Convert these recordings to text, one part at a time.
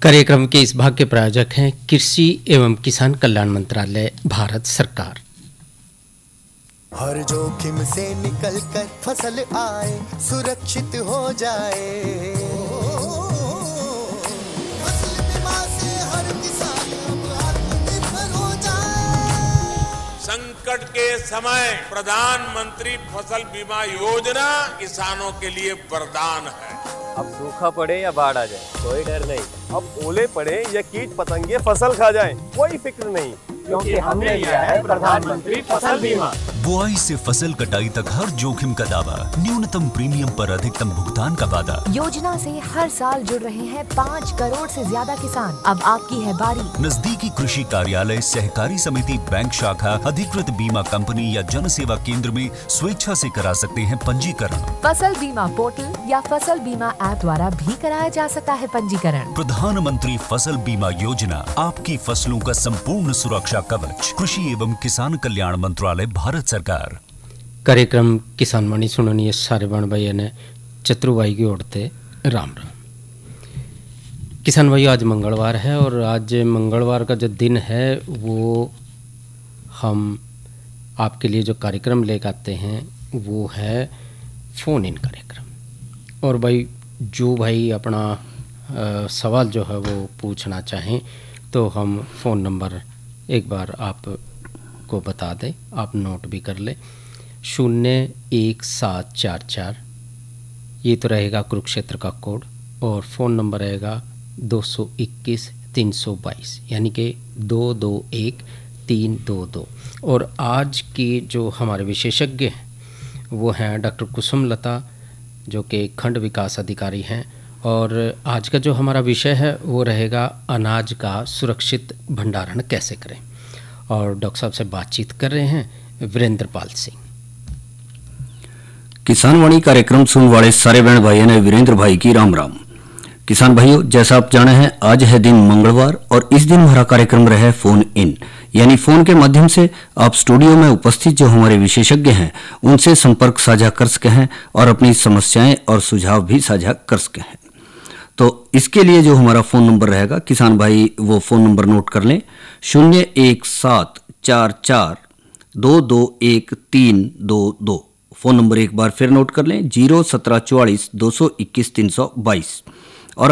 कार्यक्रम के इस भाग के प्रायोजक हैं कृषि एवं किसान कल्याण मंत्रालय, भारत सरकार। हर जोखिम से निकल कर फसल आए, सुरक्षित हो जाए। फसल बीमा से हर किसान अब आत्मनिर्भर हो जाए। संकट के समय प्रधानमंत्री फसल बीमा योजना किसानों के लिए वरदान है। अब सूखा पड़े या बाढ़ आ जाए कोई डर नहीं, अब ओले पड़े या कीट पतंगे फसल खा जाए कोई फिक्र नहीं, क्योंकि हमने लिया है प्रधानमंत्री फसल बीमा। बुआई से फसल कटाई तक हर जोखिम का दावा, न्यूनतम प्रीमियम पर अधिकतम भुगतान का वादा। योजना से हर साल जुड़ रहे हैं 5 करोड़ से ज्यादा किसान। अब आपकी है बारी। नजदीकी कृषि कार्यालय, सहकारी समिति, बैंक शाखा, अधिकृत बीमा कंपनी या जन सेवा केंद्र में स्वेच्छा से करा सकते हैं पंजीकरण। फसल बीमा पोर्टल या फसल बीमा ऐप द्वारा भी कराया जा सकता है पंजीकरण। प्रधानमंत्री फसल बीमा योजना, आपकी फसलों का संपूर्ण सुरक्षा कवच। कृषि एवं किसान कल्याण मंत्रालय, भारत सरकार। कार्यक्रम किसान वाणी सुननी सारे बण भाई ने चतुर्भाई की ओरते राम राम। किसान भाई, आज मंगलवार है और आज मंगलवार का जो दिन है वो हम आपके लिए जो कार्यक्रम लेकर आते हैं वो है फ़ोन इन कार्यक्रम। और भाई जो भाई अपना सवाल जो है वो पूछना चाहें तो हम फ़ोन नंबर एक बार आपको बता दें, आप नोट भी कर लें। 01744 ये तो रहेगा कुरुक्षेत्र का कोड, और फ़ोन नंबर रहेगा 221 322, यानी कि 221322। और आज की जो हमारे विशेषज्ञ हैं वो हैं डॉक्टर कुसुम लता, जो कि खंड विकास अधिकारी हैं। और आज का जो हमारा विषय है वो रहेगा अनाज का सुरक्षित भंडारण कैसे करें। और डॉक्टर साहब से बातचीत कर रहे हैं वीरेंद्र पाल सिंह। किसान वाणी कार्यक्रम सुनने वाले सारे बहन भाइयों ने वीरेंद्र भाई की राम राम। किसान भाइयों, जैसा आप जाने हैं आज है दिन मंगलवार और इस दिन हमारा कार्यक्रम रहा है फोन इन, यानी फोन के माध्यम से आप स्टूडियो में उपस्थित जो हमारे विशेषज्ञ हैं उनसे संपर्क साझा कर सके हैं और अपनी समस्याएं और सुझाव भी साझा कर सके हैं। तो इसके लिए जो हमारा फ़ोन नंबर रहेगा, किसान भाई वो फ़ोन नंबर नोट कर लें, 01744 221 फ़ोन नंबर एक बार फिर नोट कर लें, 01744 221 322। और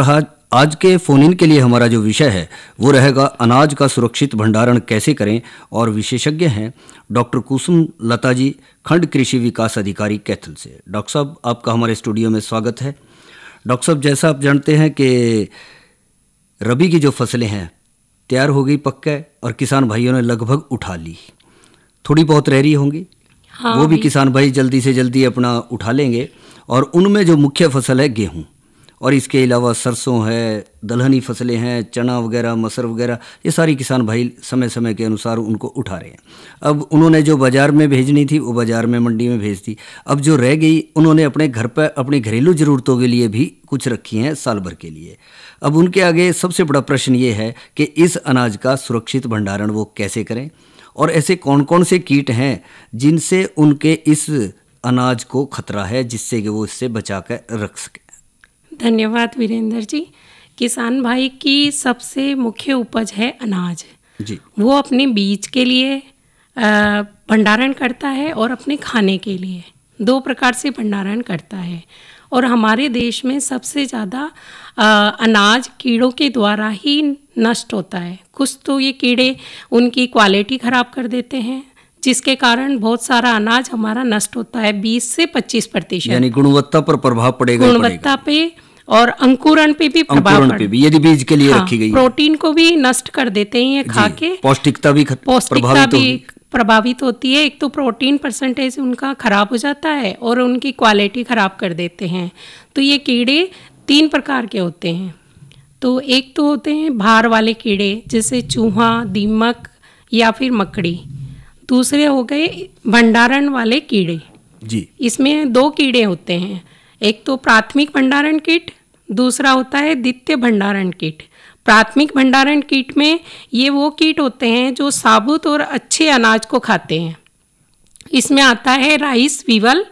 आज के फ़ोन इन के लिए हमारा जो विषय है वो रहेगा अनाज का सुरक्षित भंडारण कैसे करें। और विशेषज्ञ हैं डॉक्टर कुसुम लता जी, खंड कृषि विकास अधिकारी कैथल से। डॉक्टर साहब, आपका हमारे स्टूडियो में स्वागत है। डॉक्टर साहब, जैसा आप जानते हैं कि रबी की जो फसलें हैं तैयार हो गई पक्का, और किसान भाइयों ने लगभग उठा ली, थोड़ी बहुत रह रही होंगी। हाँ, वो भी किसान भाई जल्दी से जल्दी अपना उठा लेंगे। और उनमें जो मुख्य फसल है गेहूं, और इसके अलावा सरसों है, दलहनी फसलें हैं, चना वगैरह, मसर वगैरह, ये सारी किसान भाई समय समय के अनुसार उनको उठा रहे हैं। अब उन्होंने जो बाज़ार में भेजनी थी वो बाज़ार में, मंडी में भेज दी। अब जो रह गई उन्होंने अपने घर पर अपनी घरेलू ज़रूरतों के लिए भी कुछ रखी हैं साल भर के लिए। अब उनके आगे सबसे बड़ा प्रश्न ये है कि इस अनाज का सुरक्षित भंडारण वो कैसे करें, और ऐसे कौन कौन से कीट हैं जिनसे उनके इस अनाज को खतरा है, जिससे कि वो इससे बचा कर रख सकें। धन्यवाद वीरेंद्र जी। किसान भाई की सबसे मुख्य उपज है अनाज जी। वो अपने बीज के लिए भंडारण करता है और अपने खाने के लिए, 2 प्रकार से भंडारण करता है। और हमारे देश में सबसे ज़्यादा अनाज कीड़ों के द्वारा ही नष्ट होता है। कुछ तो ये कीड़े उनकी क्वालिटी ख़राब कर देते हैं, जिसके कारण बहुत सारा अनाज हमारा नष्ट होता है, 20 से 25%। यानी गुणवत्ता पर प्रभाव पड़ेगा, गुणवत्ता पे और अंकुरण पे भी प्रभाव पड़ेगा, यदि बीज के लिए रखी गई। प्रोटीन को भी नष्ट कर देते हैं ये खा के, पौष्टिकता भी प्रभावित होती है। एक तो प्रोटीन परसेंटेज उनका खराब हो जाता है और उनकी क्वालिटी खराब कर देते हैं। तो ये कीड़े 3 प्रकार के होते हैं। तो एक तो होते हैं भार वाले कीड़े, जैसे चूहा, दीमक या फिर मकड़ी। दूसरे हो गए भंडारण वाले कीड़े जी। इसमें 2 कीड़े होते हैं, एक तो प्राथमिक भंडारण कीट, दूसरा होता है द्वितीय भंडारण कीट। प्राथमिक भंडारण कीट में ये वो कीट होते हैं जो साबुत और अच्छे अनाज को खाते हैं। इसमें आता है राइस वीवल,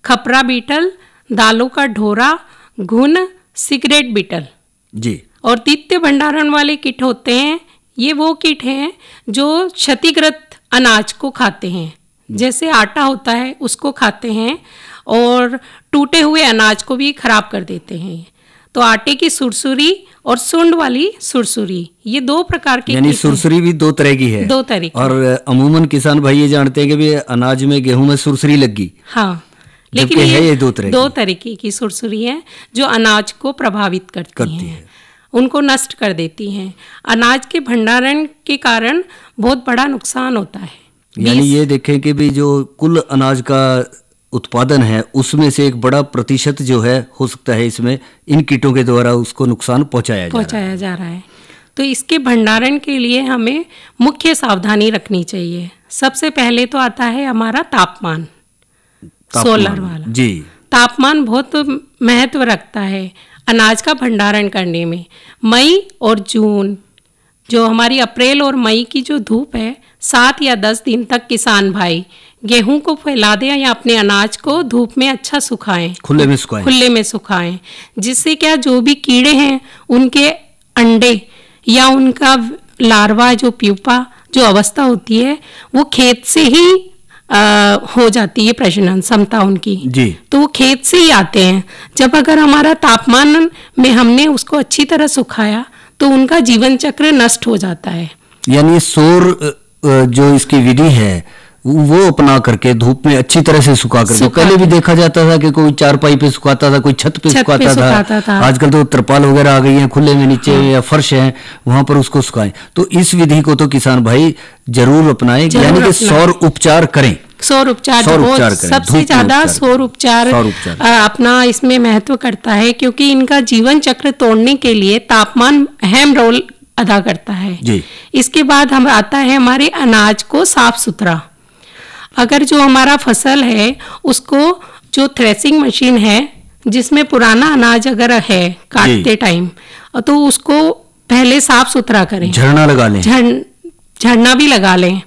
खपरा बीटल, दालों का ढोरा, घुन, सिगरेट बीटल जी। और द्वितीय भंडारण वाले कीट होते हैं, ये वो कीट हैं जो क्षतिग्रस्त अनाज को खाते हैं, जैसे आटा होता है उसको खाते हैं और टूटे हुए अनाज को भी खराब कर देते हैं। तो आटे की सुरसुरी और सुंड वाली सुरसुरी, ये 2 प्रकार के यानी कीट हैं। सुरसुरी भी 2 तरह की है। 2 तरह की। और अमूमन किसान भाई ये जानते हैं कि भी अनाज में, गेहूं में सुरसुरी लगी। हाँ, लेकिन लेकिन है ये 2 तरह 2 तरीके की सुरसुरी है जो अनाज को प्रभावित करती हैं, उनको नष्ट कर देती हैं। अनाज के भंडारण के कारण बहुत बड़ा नुकसान होता है। यानी ये देखें कि भी जो कुल अनाज का उत्पादन है उसमें से एक बड़ा प्रतिशत जो है हो सकता है इसमें इन कीटों के द्वारा उसको नुकसान पहुंचाया जा रहा है। तो इसके भंडारण के लिए हमें मुख्य सावधानी रखनी चाहिए। सबसे पहले तो आता है हमारा तापमान सोलर वाला जी। तापमान बहुत महत्व रखता है अनाज का भंडारण करने में। मई और जून, जो हमारी अप्रैल और मई की जो धूप है, 7 या 10 दिन तक किसान भाई गेहूं को फैला दें या अपने अनाज को धूप में अच्छा सुखाएं, खुले में सुखाएं, जिससे क्या जो भी कीड़े हैं उनके अंडे या उनका लार्वा, जो प्यूपा जो अवस्था होती है, वो खेत से ही हो जाती है, प्रजनन क्षमता उनकी जी। तो वो खेत से ही आते हैं। जब अगर हमारा तापमान में हमने उसको अच्छी तरह सुखाया तो उनका जीवन चक्र नष्ट हो जाता है। यानी सौर जो इसकी विधि है वो अपना करके धूप में अच्छी तरह से सुखा करके, पहले भी देखा जाता था कि कोई चारपाई पे सुखाता था, कोई छत पे सुखाता था। आजकल तो तरपाल वगैरह आ गई हैं, खुले में नीचे या फर्श है वहां पर उसको सुखाएं। तो इस विधि को तो किसान भाई जरूर अपनाएं, यानी कि सौर उपचार करें। सौर उपचार सबसे ज्यादा सौर उपचार अपना इसमें महत्व करता है, क्योंकि इनका जीवन चक्र तोड़ने के लिए तापमान अहम रोल अदा करता है जी। इसके बाद हम आता है हमारे अनाज को साफ सुथरा। अगर जो हमारा फसल है उसको जो थ्रेसिंग मशीन है जिसमें पुराना अनाज अगर है काटते टाइम, तो उसको पहले साफ सुथरा करें, झरना लगा लें, झरना भी लगा लें,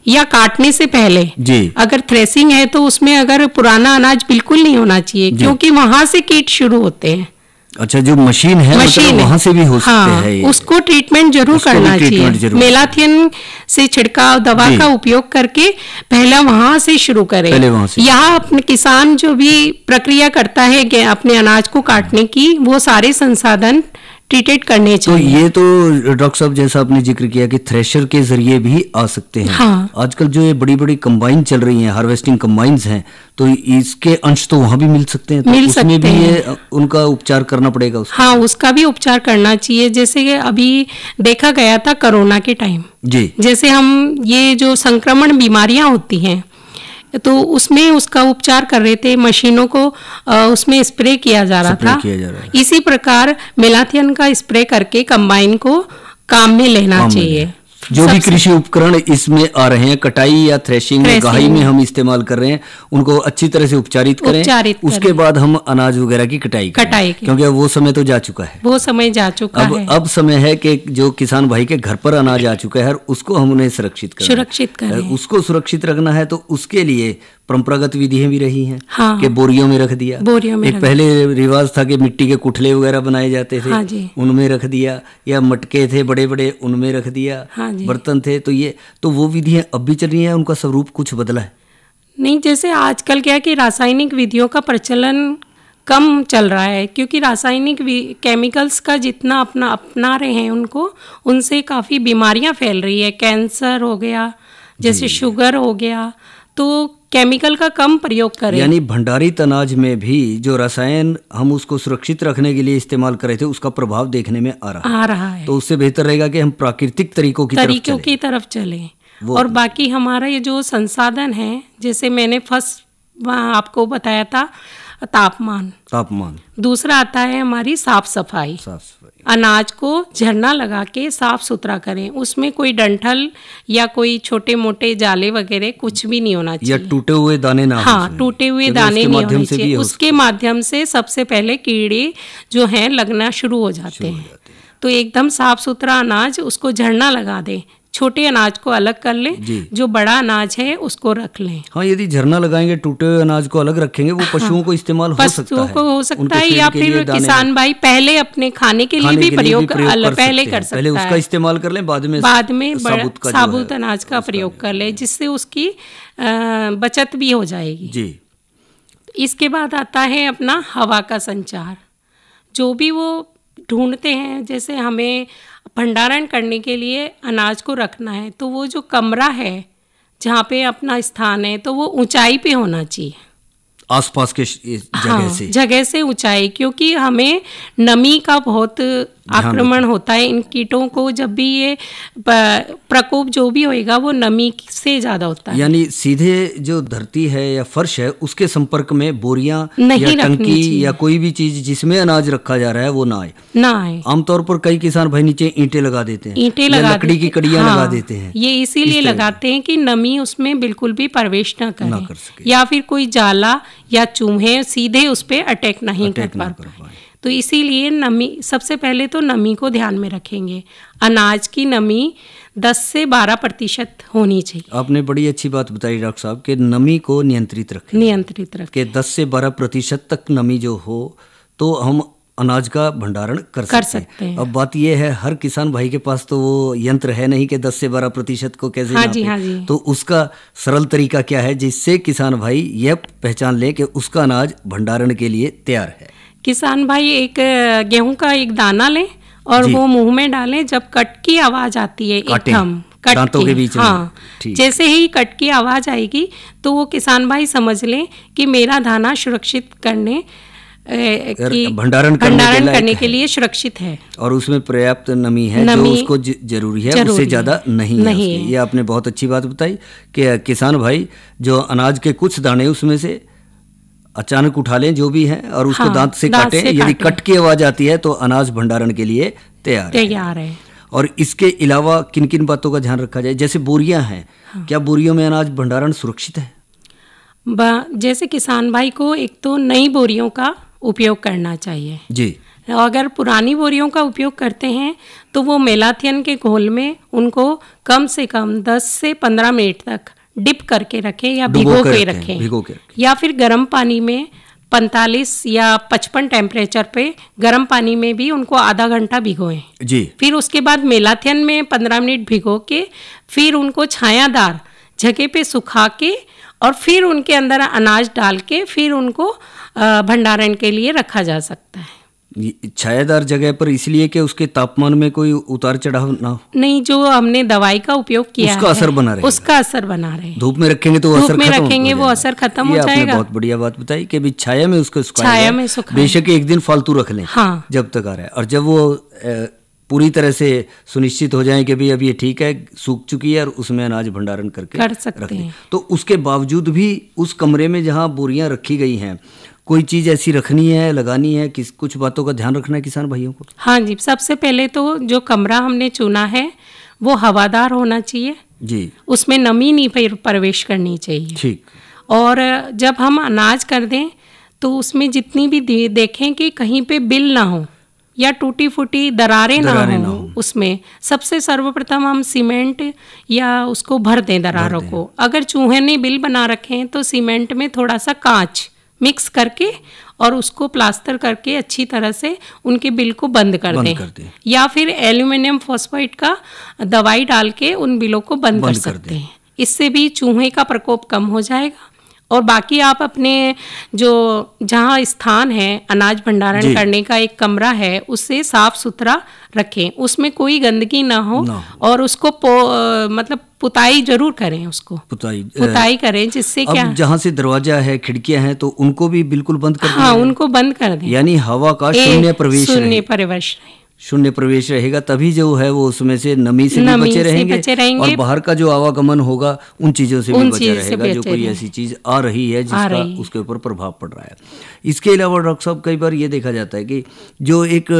या काटने से पहले जी। अगर थ्रेसिंग है तो उसमें अगर पुराना अनाज बिल्कुल नहीं होना चाहिए, क्योंकि वहां से कीट शुरू होते हैं। अच्छा, जो मशीन है मतलब वहां से भी हो सकते हैं। उसको ट्रीटमेंट जरूर करना चाहिए। मेलाथियन से छिड़काव दवा का उपयोग करके पहला वहां से शुरू करें। यहाँ अपने किसान जो भी प्रक्रिया करता है अपने अनाज को काटने की, वो सारे संसाधन ट्रीटेड करने चाहिए। तो ये तो डॉक्टर साहब जैसा आपने जिक्र किया कि थ्रेशर के जरिए भी आ सकते हैं। हाँ। आजकल जो ये बड़ी बड़ी कंबाइन चल रही हैं, हार्वेस्टिंग कंबाइंस हैं, तो इसके अंश तो वहां भी मिल सकते हैं। तो उसमें भी ये उनका उपचार करना पड़ेगा उसका। हाँ, उसका भी उपचार करना चाहिए। जैसे अभी देखा गया था कोरोना के टाइम जी, जैसे हम ये जो संक्रमण बीमारियां होती हैं तो उसमें उसका उपचार कर रहे थे, मशीनों को उसमें स्प्रे किया जा रहा था। इसी प्रकार मेलाथियन का स्प्रे करके कंबाइन को काम में लेना चाहिए। जो भी कृषि उपकरण इसमें आ रहे हैं, कटाई या थ्रेशिंग में, गाही में हम इस्तेमाल कर रहे हैं, उनको अच्छी तरह से उपचारित करें। उसके बाद हम अनाज वगैरह की कटाई करें, क्योंकि वो समय तो जा चुका है। वो समय जा चुका है। अब समय है कि जो किसान भाई के घर पर अनाज आ चुका है उसको हम उन्हें सुरक्षित करें। उसको सुरक्षित रखना है तो उसके लिए परंपरागत विधियां भी रही हैं। हाँ। कि बोरियों में रख दिया। एक पहले रिवाज था कि मिट्टी के कुठले वगैरह बनाए जाते थे। हाँ, उनमें रख दिया, या मटके थे बड़े बड़े उनमें रख दिया। हाँ, बर्तन थे। तो ये तो वो विधियां अब भी चल रही हैं, उनका स्वरूप कुछ बदला है नहीं। जैसे आजकल क्या है कि रासायनिक विधियों का प्रचलन कम चल रहा है, क्योंकि रासायनिक केमिकल्स का जितना अपना रहे हैं उनसे काफ़ी बीमारियां फैल रही है। कैंसर हो गया, जैसे शुगर हो गया, तो केमिकल का कम प्रयोग करें। यानी भंडारित अनाज में भी जो रसायन हम उसको सुरक्षित रखने के लिए इस्तेमाल कर रहे थे उसका प्रभाव देखने में आ रहा है। तो उससे बेहतर रहेगा कि हम प्राकृतिक तरीकों की तरफ चलें। और बाकी हमारा ये जो संसाधन है, जैसे मैंने फर्स्ट आपको बताया था तापमान, दूसरा आता है हमारी साफ सफाई। अनाज को झरना लगा के साफ सुथरा करें, उसमें कोई डंठल या कोई छोटे मोटे जाले वगैरह कुछ भी नहीं होना चाहिए, या टूटे हुए दाने ना। हाँ, टूटे हुए दाने नहीं होने चाहिए। उसके माध्यम से सबसे पहले कीड़े जो हैं लगना शुरू हो जाते हैं। तो एकदम साफ सुथरा अनाज उसको झरना लगा दें, छोटे अनाज को अलग कर लें, जो बड़ा अनाज है उसको रख लें। हाँ, यदि झरना लगाएंगे, टूटे हुए अनाज को अलग रखेंगे, वो पशुओं को इस्तेमाल हो सकता है, पशुओं को हो सकता है, या फिर किसान भाई पहले अपने खाने के लिए भी प्रयोग पहले कर सकता है, पहले उसका इस्तेमाल कर लें, बाद में साबुत अनाज का प्रयोग कर ले, जिससे उसकी बचत भी हो जाएगी जी। इसके बाद आता है अपना हवा का संचार। जो भी वो ढूंढते हैं, जैसे हमें भंडारण करने के लिए अनाज को रखना है, तो वो जो कमरा है जहाँ पे अपना स्थान है, तो वो ऊंचाई पे होना चाहिए, आसपास के जगह से ऊंचाई, क्योंकि हमें नमी का बहुत आक्रमण होता है इन कीटों को। जब भी ये प्रकोप जो भी होएगा वो नमी से ज्यादा होता है। यानी सीधे जो धरती है या फर्श है उसके संपर्क में बोरियां या टंकी या कोई भी चीज जिसमें अनाज रखा जा रहा है वो ना आए। आमतौर पर कई किसान भाई नीचे ईंटें लगा देते हैं, लकड़ी की कड़ियां लगा देते हैं। ये इसीलिए लगाते हैं कि नमी उसमें बिल्कुल भी प्रवेश ना कर सके, या फिर कोई जाला या चूहे सीधे उस पर अटैक नहीं कर पाए। तो इसीलिए नमी, सबसे पहले तो नमी को ध्यान में रखेंगे। अनाज की नमी 10 से 12% होनी चाहिए। आपने बड़ी अच्छी बात बताई डॉक्टर साहब कि नमी को नियंत्रित रखें कि 10 से 12% तक नमी जो हो तो हम अनाज का भंडारण कर सकते हैं। अब बात यह है, हर किसान भाई के पास तो वो यंत्र है नहीं कि 10 से 12% को कैसे नापें। तो उसका सरल तरीका क्या है जिससे किसान भाई यह पहचान ले कि उसका अनाज भंडारण के लिए तैयार है? किसान भाई एक गेहूं का एक दाना लें और वो मुंह में डालें। जब कट की आवाज आती है एकदम दांतों के बीच में, हाँ, जैसे ही कट की आवाज आएगी तो वो किसान भाई समझ लें कि मेरा दाना सुरक्षित करने भंडारण करने के लिए सुरक्षित है और उसमें पर्याप्त नमी है जो उसको जरूरी है, उससे ज्यादा नहीं है। ये आपने बहुत अच्छी बात बताई कि किसान भाई जो अनाज के कुछ दाने उसमें से अचानक उठा लें जो भी है और उसको दांत से काटें। यदि कट की आवाज आती है तो अनाज भंडारण के लिए तैयार है। और इसके अलावा किन किन बातों का ध्यान रखा जाए? जैसे बोरियां हैं, क्या बोरियों में अनाज भंडारण सुरक्षित है? जैसे किसान भाई को एक तो नई बोरियों का उपयोग करना चाहिए जी। अगर पुरानी बोरियों का उपयोग करते हैं तो वो मेलाथियन के घोल में उनको कम से कम 10 से 15 मिनट तक डिप करके रखें या भिगो के रखें, या फिर गर्म पानी में 45 या 55 टेम्परेचर पे गर्म पानी में भी उनको आधा घंटा भिगोएं जी। फिर उसके बाद मेलाथियन में 15 मिनट भिगो के फिर उनको छायादार जगह पे सुखा के और फिर उनके अंदर अनाज डाल के फिर उनको भंडारण के लिए रखा जा सकता है। छायादार जगह पर इसलिए कि उसके तापमान में कोई उतार चढ़ाव ना हो? नहीं, जो हमने दवाई का उपयोग किया उसका असर बना रहे, उसका असर बना रहे। धूप में रखेंगे तो धूप में रखेंगे वो असर खत्म हो जाएगा। आपने बहुत बढ़िया बात बताई कि छाया में उसको सुखाएं। बेशक एक दिन फालतू रख लें जब तक आ रहा है, और जब वो पूरी तरह से सुनिश्चित हो जाए कि भाई अब ये ठीक है, सूख चुकी है और उसमें अनाज भंडारण कर सकते हैं, तो उसके बावजूद भी उस कमरे में जहाँ बोरियां रखी गई हैं कोई चीज ऐसी रखनी है, लगानी है, कुछ बातों का ध्यान रखना है किसान भाइयों को? हाँ जी, सबसे पहले तो जो कमरा हमने चुना है वो हवादार होना चाहिए जी, उसमें नमी नहीं प्रवेश करनी चाहिए। ठीक। और जब हम अनाज कर दें तो उसमें जितनी भी देखें कि कहीं पे बिल ना हो या टूटी फूटी दरारें ना हो। उसमें सबसे सर्वप्रथम हम सीमेंट या उसको भर दें दरारों को। अगर चूहे ने बिल बना रखे हैं तो सीमेंट में थोड़ा सा कांच मिक्स करके और उसको प्लास्टर करके अच्छी तरह से उनके बिल को बंद कर दें, या फिर एल्यूमिनियम फॉस्फेट का दवाई डाल के उन बिलों को बंद कर सकते हैं। इससे भी चूहे का प्रकोप कम हो जाएगा। और बाकी आप अपने जो जहाँ स्थान है अनाज भंडारण करने का एक कमरा है उसे साफ सुथरा रखें, उसमें कोई गंदगी ना हो और उसको मतलब पुताई जरूर करें, उसको पुताई करें, जिससे क्या जहाँ से दरवाजा है खिड़कियां हैं तो उनको भी बिल्कुल बंद कर दें। हाँ, उनको बंद कर दें, यानी हवा का शून्य प्रवेश रहेगा, तभी जो है वो उसमें से नमी से भी बचे रहेंगे और बाहर का जो आवागमन होगा उन चीजों से भी बचा रहेगा जो कोई ऐसी चीज आ रही है जिसका उसके ऊपर प्रभाव पड़ रहा है। इसके अलावा डॉक्टर साहब कई बार ये देखा जाता है कि जो एक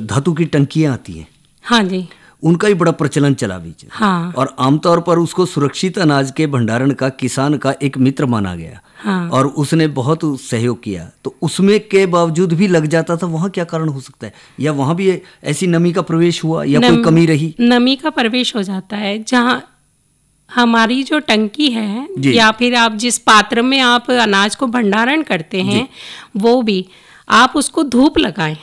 धातु की टंकियां आती हैं, हाँ जी, उनका ही बड़ा प्रचलन चला बीच में। हाँ। और आमतौर पर उसको सुरक्षित अनाज के भंडारण का किसान का एक मित्र माना गया। हाँ। और उसने बहुत सहयोग किया, तो उसमें के बावजूद भी लग जाता था, वहाँ क्या कारण हो सकता है? या वहाँ भी ऐसी नमी का प्रवेश हुआ या कोई कमी रही? नमी का प्रवेश हो जाता है। जहाँ हमारी जो टंकी है या फिर आप जिस पात्र में आप अनाज को भंडारण करते हैं वो भी आप उसको धूप लगाएं।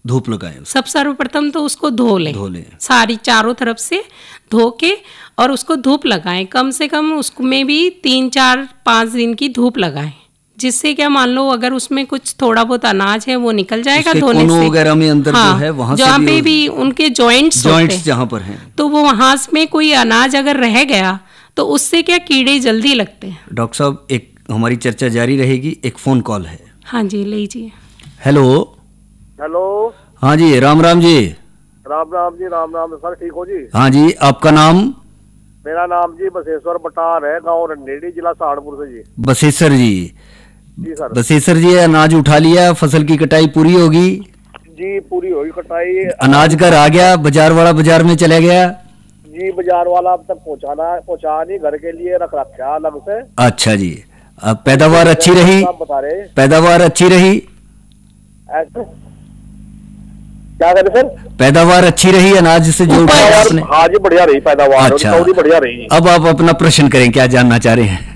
धूप लगाएं। सब सर्वप्रथम तो उसको धो लें सारी चारों तरफ से धो के, और उसको धूप लगाएं। कम से कम उसमें भी 3, 4, 5 दिन की धूप लगाएं, जिससे क्या मान लो अगर उसमें कुछ थोड़ा बहुत अनाज है वो निकल जाएगा धोने से। वगैरह में अंदर जो है वहाँ जहाँ पे भी उनके जॉइंट्स जहाँ पर हैं, तो वो वहाँ में कोई अनाज अगर रह गया तो उससे क्या कीड़े जल्दी लगते हैं। डॉक्टर साहब, एक हमारी चर्चा जारी रहेगी, एक फोन कॉल है। हाँ जी, लीजिए। हेलो। हेलो। हाँ जी, राम राम जी। राम राम जी, राम राम सर, ठीक हो जी? हाँ जी, आपका नाम? मेरा नाम जी बसेश्वर बटार है, गांव रंडेड़ी, जिला सहारनपुर से जी। बसेश्वर जी। जी सर। बसेश्वर जी, अनाज उठा लिया, फसल की कटाई पूरी होगी? जी पूरी होगी कटाई। अनाज घर आ गया, बाजार वाला बाजार में चला गया? जी बाजार वाला अब तक पहुँचा नहीं, घर के लिए रख रखा अलग से। अच्छा जी। अब पैदावार अच्छी रही? बता रहे पैदावार अच्छी रही? ऐसे क्या करें सर? पैदावार अच्छी रही अनाज से जो उठाया आपने? हाँ जी, बढ़िया रही पैदावार। अच्छा, बढ़िया रही। अब आप अपना प्रश्न करें, क्या जानना चाह रहे हैं?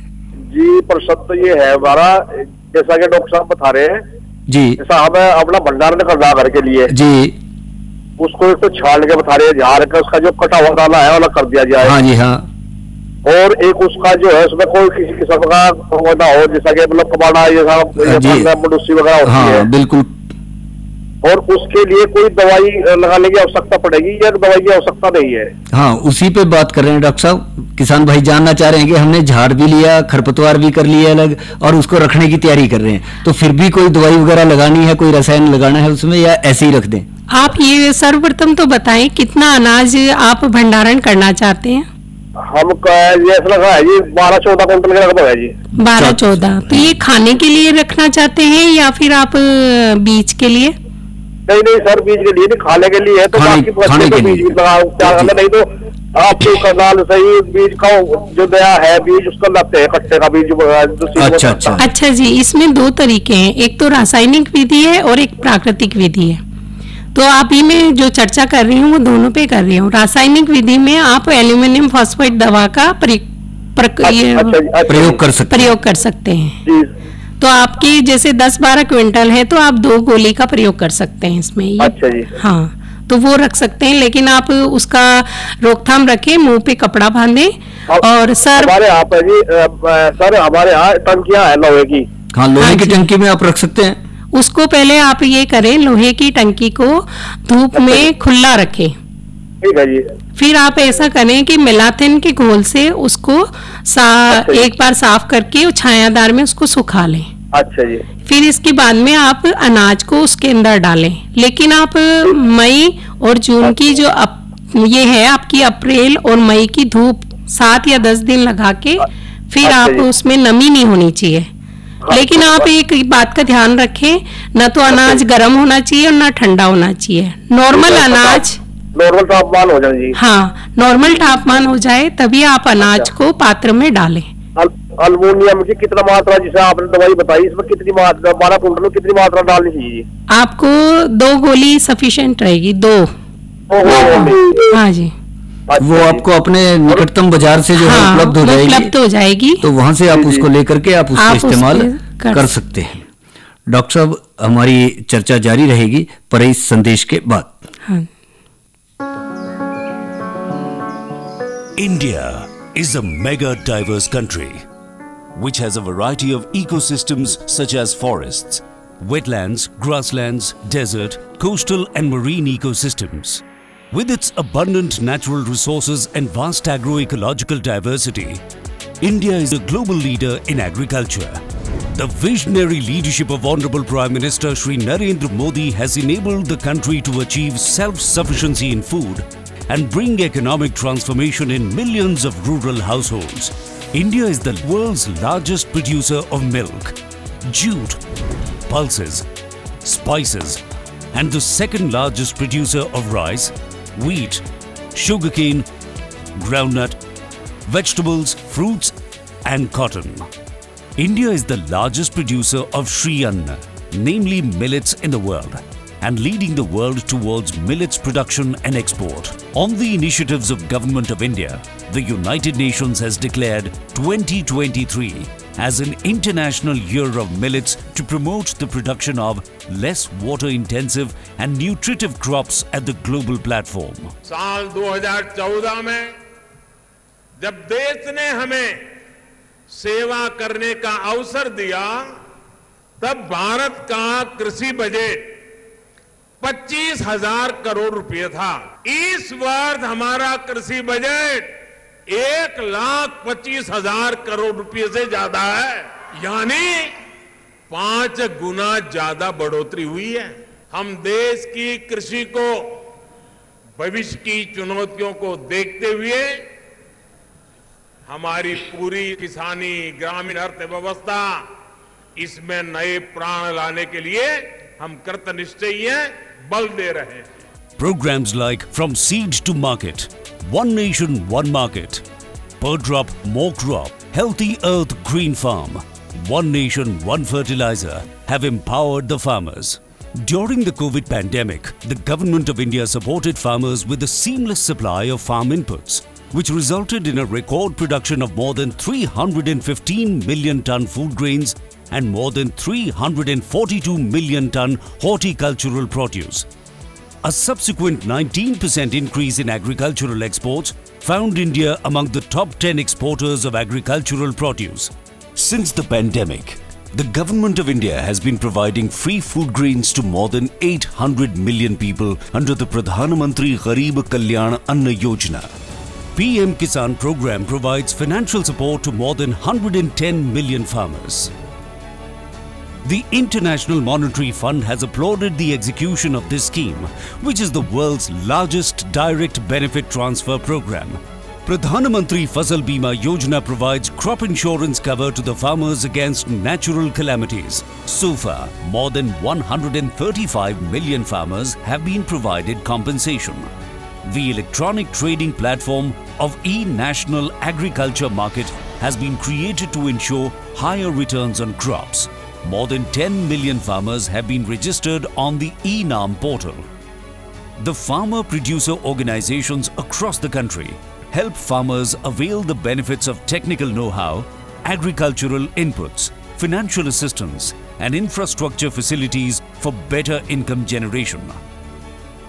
जी प्रश्न तो ये है हमारा, जैसा कि डॉक्टर साहब बता रहे हैं जी, जैसा हमें अपना भंडारण करना घर के लिए जी, उसको एक तो छान के बता रहे हैं, झाड़ के उसका जो कटा हुआ दाना है अलग कर दिया जाए। हाँ जी, हाँ। और एक उसका जो है उसमें कोई किसी किस्म का ना हो, जैसा कि मतलब कबाड़ा ये सब मनुष्य वगैरह होती है। बिल्कुल। और उसके लिए कोई दवाई लगाने की आवश्यकता पड़ेगी या दवाई की आवश्यकता नहीं है? हाँ, उसी पे बात कर रहे हैं डॉक्टर साहब। किसान भाई जानना चाह रहे हैं कि हमने झाड़ भी लिया, खरपतवार भी कर लिया अलग, और उसको रखने की तैयारी कर रहे हैं, तो फिर भी कोई दवाई वगैरह लगानी है, कोई रसायन लगाना है उसमें, या ऐसे ही रख दें? आप ये सर्वप्रथम तो बताएं कितना अनाज आप भंडारण करना चाहते हैं? हम ऐसा लगा है जी 12-14 क्विंटल के लगभग है जी। 12-14। तो ये खाने के लिए रखना चाहते हैं या फिर आप बीज के लिए? नहीं नहीं सर, बीज के लिए नहीं, खाने के लिए है। तो खाने के लिए नहीं तो आपको करनाल से ही बीज का जो नया है बीज उसका लगते है, कट्टे का बीज। अच्छा अच्छा। अच्छा जी, इसमें 2 तरीके हैं, एक तो रासायनिक विधि है और एक प्राकृतिक विधि है। तो आप ही में जो चर्चा कर रही हूँ वो दोनों पे कर रही हूँ। रासायनिक विधि में आप एल्यूमिनियम फॉस्फेट दवा का प्रयोग कर सकते हैं। तो आपकी जैसे 10-12 क्विंटल है तो आप 2 गोली का प्रयोग कर सकते हैं इसमें। अच्छा जी। हाँ, तो वो रख सकते हैं, लेकिन आप उसका रोकथाम रखें, मुंह पे कपड़ा बांधे। और सर हमारे यहाँ पे जी सर हमारे यहाँ टंकियां है लोहे की। हाँ, लोहे की टंकी में आप रख सकते हैं। उसको पहले आप ये करें, लोहे की टंकी को धूप में खुला रखें। ठीक है जी। फिर आप ऐसा करें कि मेलाथिन के घोल से उसको एक बार साफ करके छायादार में उसको सुखा लें। अच्छा जी। फिर इसके बाद में आप अनाज को उसके अंदर डालें, लेकिन आप मई और जून की जो ये है आपकी अप्रैल और मई की धूप 7 या 10 दिन लगा के फिर आप उसमें नमी नहीं होनी चाहिए। लेकिन आप एक बात का ध्यान रखें, न तो अनाज गर्म होना चाहिए और न ठंडा होना चाहिए। नॉर्मल अनाज नॉर्मल तापमान हो जाए जी। हाँ, नॉर्मल तापमान हो जाए तभी आप अनाज को पात्र में डालें। अल्मोनियम की कितना मात्रा, जिसे आपने दवाई बताई, इसमें कितनी मात्रा, 12 क्विंटल में कितनी मात्रा डालनी चाहिए? आपको 2 गोली सफिशिएंट रहेगी। 2। हाँ जी। वो आपको अपने निकटतम बाजार से जो है उपलब्ध हो जाएगी, तो वहां से आप उसको लेकर के आप उसका इस्तेमाल कर सकते हैं। डॉक्टर साहब, हमारी चर्चा जारी रहेगी पर इस संदेश के बाद। हाँ। India is a mega diverse country which has a variety of ecosystems such as forests, wetlands, grasslands, desert, coastal and marine ecosystems. With its abundant natural resources and vast agroecological diversity, India is a global leader in agriculture. The visionary leadership of Honorable Prime Minister Shri Narendra Modi has enabled the country to achieve self-sufficiency in food and bring economic transformation in millions of rural households. India is the world's largest producer of milk, jute, pulses, spices, and the second largest producer of rice, wheat, sugarcane, groundnut, vegetables, fruits and cotton. India is the largest producer of Shri Anna, namely millets in the world, and leading the world towards millets production and export. On the initiatives of Government of India, the United Nations has declared 2023 as an International Year of Millets to promote the production of less water-intensive and nutritive crops at the global platform. साल 2014 में जब देश ने हमें सेवा करने का अवसर दिया, तब भारत का कृषि बजट 25,000 करोड़ रुपए था। इस वर्ष हमारा कृषि बजट 1,25,000 करोड़ रुपए से ज्यादा है, यानी 5 गुना ज्यादा बढ़ोतरी हुई है। हम देश की कृषि को भविष्य की चुनौतियों को देखते हुए हमारी पूरी किसानी ग्रामीण अर्थव्यवस्था इसमें नए प्राण लाने के लिए हम कृतनिश्चयी हैं, बल दे रहे हैं। Programs like From Seed to Market, One Nation, One Market, Per Drop, More Crop, Healthy Earth, Green Farm, One Nation, One Fertilizer have empowered the farmers. During the COVID pandemic, the Government of India supported farmers with a seamless supply of farm inputs, which resulted in a record production of more than 315 million ton food grains and more than 342 million ton horticultural produce. A subsequent 19% increase in agricultural exports found India among the top 10 exporters of agricultural produce. Since the pandemic, the Government of India has been providing free food grains to more than 800 million people under the Pradhan Mantri Garib Kalyan Anna Yojana. PM Kisan program provides financial support to more than 110 million farmers. The International Monetary Fund has applauded the execution of this scheme, which is the world's largest direct benefit transfer program. Pradhan Mantri Fasal Bima Yojana provides crop insurance cover to the farmers against natural calamities. So far, more than 135 million farmers have been provided compensation. The electronic trading platform of e-National Agriculture Market has been created to ensure higher returns on crops. More than 10 million farmers have been registered on the eNAM portal. The farmer producer organizations across the country help farmers avail the benefits of technical know-how, agricultural inputs, financial assistance and infrastructure facilities for better income generation.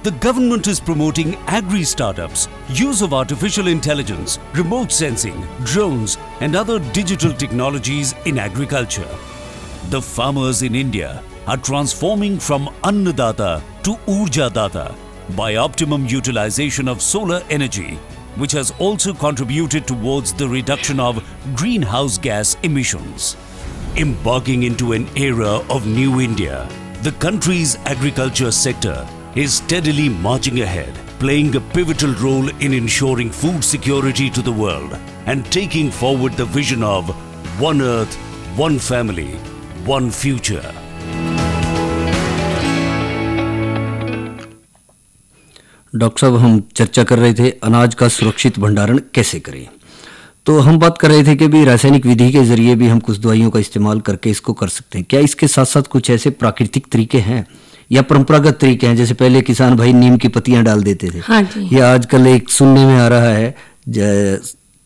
The government is promoting agri-startups, use of artificial intelligence, remote sensing, drones and other digital technologies in agriculture. The farmers in India are transforming from Annadata to Urjadata by optimum utilization of solar energy, which has also contributed towards the reduction of greenhouse gas emissions. Embarking into an era of new India, the country's agriculture sector is steadily marching ahead, playing a pivotal role in ensuring food security to the world and taking forward the vision of One Earth, One Family, One Future. Doctor साहब, हम चर्चा कर रहे थे अनाज का सुरक्षित भंडारण कैसे करें। तो हम बात कर रहे थे कि भी रासायनिक विधि के जरिए भी हम कुछ दवाइयों का इस्तेमाल करके इसको कर सकते हैं। क्या इसके साथ साथ कुछ ऐसे प्राकृतिक तरीके हैं या परंपरागत तरीके हैं, जैसे पहले किसान भाई नीम की पत्तियां डाल देते थे? हाँ जी। या आजकल एक सुनने में आ रहा है,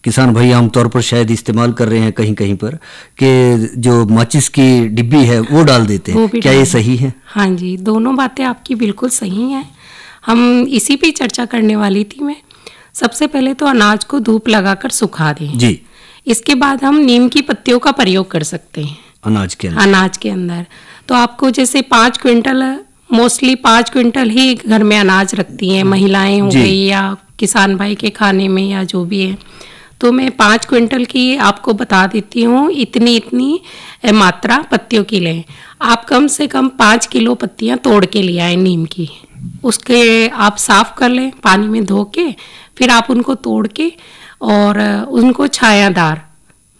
किसान भाई आमतौर पर शायद इस्तेमाल कर रहे हैं कहीं कहीं पर, कि जो माचिस की डिब्बी है वो डाल देते हैं। क्या ये सही है? हाँ जी, दोनों बातें आपकी बिल्कुल सही हैं। हम इसी पे चर्चा करने वाली थी मैं। सबसे पहले तो अनाज को धूप लगाकर सुखा दें जी। इसके बाद हम नीम की पत्तियों का प्रयोग कर सकते हैं अनाज के अंदर। तो आपको जैसे 5 क्विंटल, मोस्टली 5 क्विंटल ही घर में अनाज रखती हैं महिलाएं हो गई या किसान भाई के खाने में या जो भी है, तो मैं 5 क्विंटल की आपको बता देती हूँ। इतनी मात्रा पत्तियों की लें। आप कम से कम 5 किलो पत्तियाँ तोड़ के ले आए नीम की। उसके आप साफ कर लें पानी में धो के, फिर आप उनको तोड़ के और उनको छायादार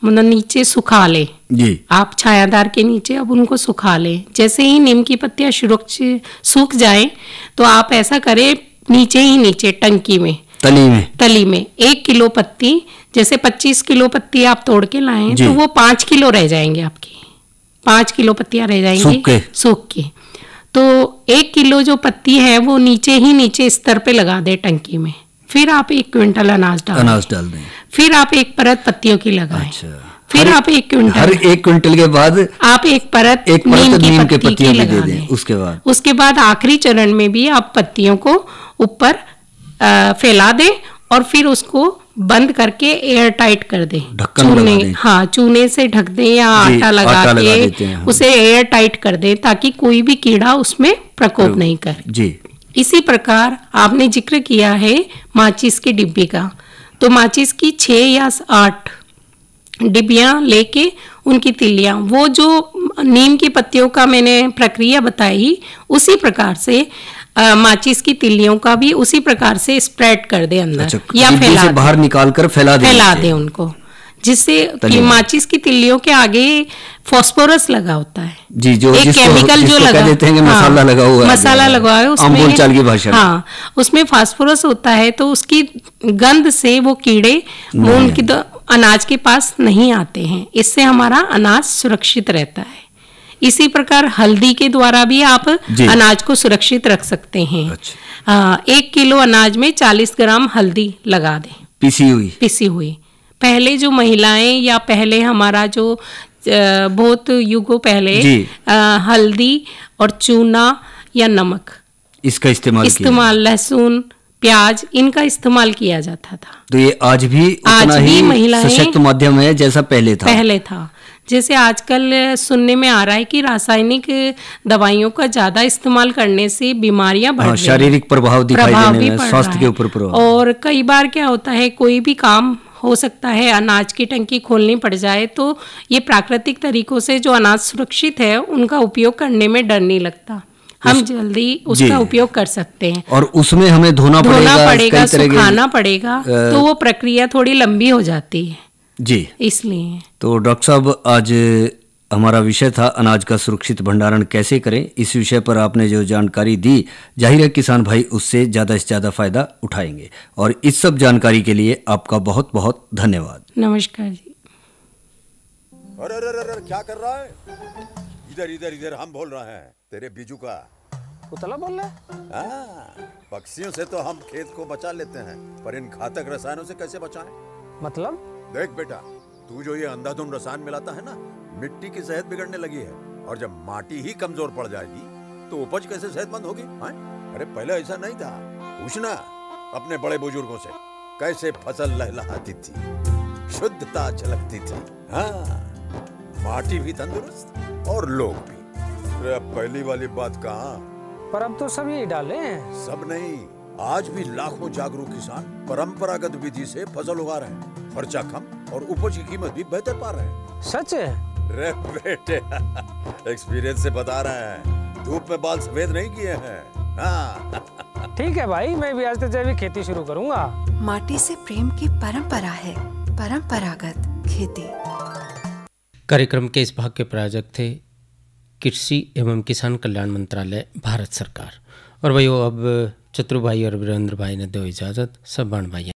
मतलब नीचे सुखा लें जी। आप छायादार के नीचे अब उनको सुखा लें। जैसे ही नीम की पत्तियाँ सुरक्षित सूख जाएं तो आप ऐसा करें, नीचे टंकी में तली में 1 किलो पत्ती, जैसे 25 किलो पत्ती आप तोड़ के लाएं जी। तो वो 5 किलो रह जाएंगे आपकी, 5 किलो पत्तियां रह जाएंगी सूख के। तो 1 किलो जो पत्ती है वो नीचे स्तर पे लगा दे टंकी में, फिर आप 1 क्विंटल अनाज डाल दें, फिर आप एक परत पत्तियों की लगाएं। फिर आप 1 क्विंटल, हर 1 क्विंटल के बाद आप एक परत नीम की पत्तियों की लगा दें। उसके बाद आखिरी चरण में भी आप पत्तियों को ऊपर फैला दें और फिर उसको बंद करके एयर टाइट कर दें, चूने से ढक दें या आटा लगा के उसे एयर टाइट कर दें ताकि कोई भी कीड़ा उसमें प्रकोप नहीं करे जी। इसी प्रकार आपने जिक्र किया है माचिस की डिब्बी का, तो माचिस की 6 या 8 डिब्बियां लेके उनकी तिल्लियां, वो जो नीम की पत्तियों का मैंने प्रक्रिया बताई उसी प्रकार से माचिस की तिल्लियों का भी उसी प्रकार से स्प्रेड कर दे अंदर, या फैला दे, बाहर निकाल कर फैला दे उनको, जिससे कि माचिस की तिल्लियों के आगे फास्फोरस लगा होता है जी, जो एक केमिकल जो लगा देते हैं कि मसाला लगा हुआ है, मसाला लगा है उसमें, बोलचाल की भाषा हाँ, उसमें फास्फोरस होता है, तो उसकी गंध से वो कीड़े उनकी अनाज के पास नहीं आते हैं, इससे हमारा अनाज सुरक्षित रहता है। इसी प्रकार हल्दी के द्वारा भी आप अनाज को सुरक्षित रख सकते हैं। 1 किलो अनाज में 40 ग्राम हल्दी लगा दें, पिसी हुई। पहले जो महिलाएं या पहले हमारा जो बहुत युगों पहले हल्दी और चूना या नमक इसका इस्तेमाल लहसुन प्याज इनका इस्तेमाल किया जाता था। तो ये आज भी उतना ही महिलाएं सशक्त माध्यम है जैसा पहले था। जैसे आजकल सुनने में आ रहा है कि रासायनिक दवाइयों का ज्यादा इस्तेमाल करने से बीमारियां बढ़ रही हैं, शारीरिक प्रभाव दिखाई देने में, स्वास्थ्य के ऊपर प्रभाव। और कई बार क्या होता है, कोई भी काम हो सकता है, अनाज की टंकी खोलनी पड़ जाए, तो ये प्राकृतिक तरीकों से जो अनाज सुरक्षित है उनका उपयोग करने में डर नहीं लगता, हम जल्दी उसका उपयोग कर सकते हैं। और उसमें हमें धोना पड़ेगा, सुखाना पड़ेगा, तो वो प्रक्रिया थोड़ी लंबी हो जाती है जी, इसलिए। तो डॉक्टर साहब, आज हमारा विषय था अनाज का सुरक्षित भंडारण कैसे करें। इस विषय पर आपने जो जानकारी दी, जाहिर है किसान भाई उससे ज़्यादा से ज़्यादा फायदा उठाएंगे, और इस सब जानकारी के लिए आपका बहुत बहुत धन्यवाद। नमस्कार जी। अरे क्या कर रहा है? इधर हम बोल रहे हैं, तेरे बीजू का उतला बोल रहा है। पक्षियों से तो हम खेत को बचा लेते हैं, पर इन घातक रसायनों से कैसे बचाएं? मतलब? देख बेटा, तू जो ये अंधाधुंध रसायन मिलाता है ना, मिट्टी की सेहत बिगड़ने लगी है, और जब माटी ही कमजोर पड़ जाएगी तो उपज कैसे सेहतमंद होगी? अरे पहले ऐसा नहीं था, पूछना अपने बड़े बुजुर्गों से, कैसे फसल लहलहाती थी, शुद्धता झलकती थी। हाँ, माटी भी तंदुरुस्त और लोग भी। अरे अब पहली वाली बात कहाँ? पर अब तो सब यही डाले हैं। सब नहीं, आज भी लाखों जागरूक किसान परंपरागत विधि से फसल उगा रहे हैं, खर्चा कम और उपज की कीमत भी बेहतर पा रहे हैं। सच है? रे बेटे, एक्सपीरियंस से बता रहे हैं, धूप में बाल सफेद नहीं किए हैं। हाँ। ठीक है भाई, मैं भी आज से जैविक खेती शुरू करूंगा। माटी से प्रेम की परंपरा है, परंपरागत खेती। कार्यक्रम के इस भाग के प्रायोजक थे कृषि एवं किसान कल्याण मंत्रालय, भारत सरकार। और भाइयों, अब चतुर भाई और वीरेंद्र भाई ने दो इजाज़त, सब बाण भाई